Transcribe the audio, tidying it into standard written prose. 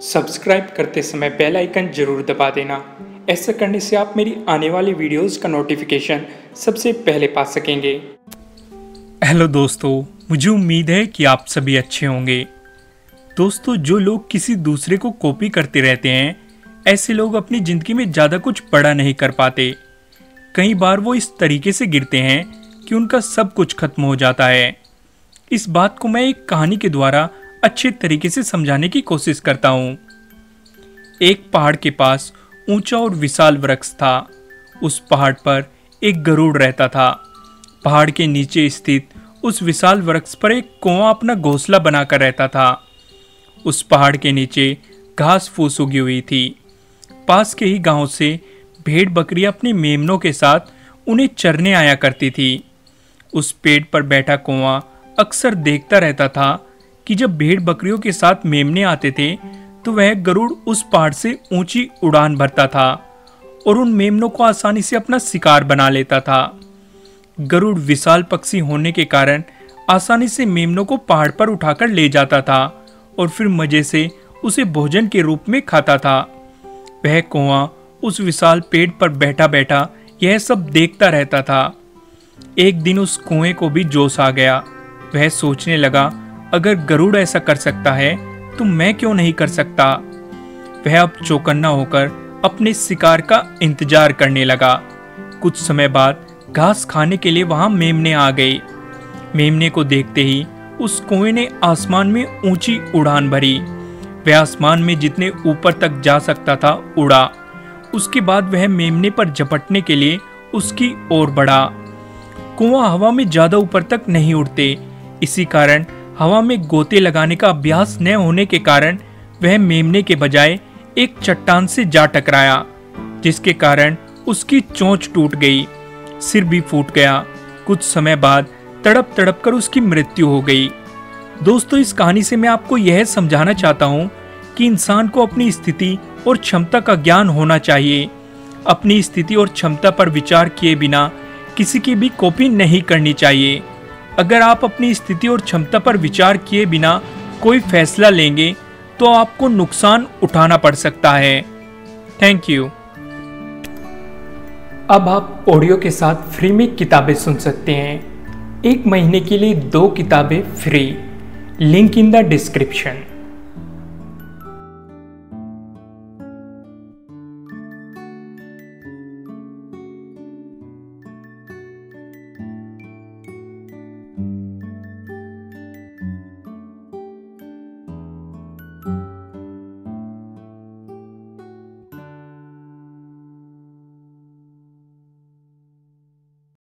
Subscribe करते समय bell icon जरूर दबा देना। ऐसा करने से आप मेरी आने वाली वीडियोस का नोटिफिकेशन सबसे पहले पा सकेंगे। हेलो दोस्तों, मुझे उम्मीद है कि आप सभी अच्छे होंगे। दोस्तों, जो लोग किसी दूसरे को कॉपी करते रहते हैं, ऐसे लोग अपनी ज़िंदगी में ज़्यादा कुछ बड़ा नहीं कर पाते। कई बार वो इस तरीके से गिरते हैं कि उनका सब कुछ खत्म हो जाता है। इस बात को मैं एक कहानी के द्वारा अच्छे तरीके से समझाने की कोशिश करता हूँ। एक पहाड़ के पास ऊंचा और विशाल वृक्ष था। उस पहाड़ पर एक गरुड़ रहता था। पहाड़ के नीचे स्थित उस विशाल वृक्ष पर एक कौवा अपना घोंसला बनाकर रहता था। उस पहाड़ के नीचे घास फूस उगी हुई थी। पास के ही गांव से भेड़ बकरियां अपने मेमनों के साथ उन्हें चरने आया करती थी। उस पेड़ पर बैठा कौवा अक्सर देखता रहता था कि जब भेड़ बकरियों के साथ मेमने आते थे तो वह गरुड़ उस पहाड़ से ऊंची उड़ान भरता था और उन मेमनों को आसानी से अपना शिकार बना लेता था। गरुड़ विशाल पक्षी होने के कारण आसानी से मेमनों को पहाड़ पर उठाकर ले जाता था और फिर मजे से उसे भोजन के रूप में खाता था। वह कौवा उस विशाल पेड़ पर बैठा बैठा यह सब देखता रहता था। एक दिन उस कुएं को भी जोश आ गया। वह सोचने लगा, अगर गरुड़ ऐसा कर सकता है तो मैं क्यों नहीं कर सकता। वह अब चौकन्ना होकर अपने शिकार का इंतजार करने लगा। कुछ समय बाद घास खाने के लिए वहां मेमने आ गई। मेमने को देखते ही उस कुएं ने आसमान में ऊंची उड़ान भरी। वह आसमान में जितने ऊपर तक जा सकता था उड़ा। उसके बाद वह मेमने पर झपटने के लिए उसकी ओर बढ़ा। कौवा हवा में ज्यादा ऊपर तक नहीं उड़ते, इसी कारण हवा में गोते लगाने का अभ्यास न होने के कारण वह मेमने के बजाय एक चट्टान से जा टकराया, जिसके कारण उसकी चोंच टूट गई, सिर भी फूट गया। कुछ समय बाद तड़प तड़प कर उसकी मृत्यु हो गई। दोस्तों, इस कहानी से मैं आपको यह समझाना चाहता हूँ कि इंसान को अपनी स्थिति और क्षमता का ज्ञान होना चाहिए। अपनी स्थिति और क्षमता पर विचार किए बिना किसी की भी कॉपी नहीं करनी चाहिए। अगर आप अपनी स्थिति और क्षमता पर विचार किए बिना कोई फैसला लेंगे तो आपको नुकसान उठाना पड़ सकता है। Thank you. अब आप ऑडियो के साथ फ्री में किताबें सुन सकते हैं। 1 महीने के लिए 2 किताबें free. Link in the description.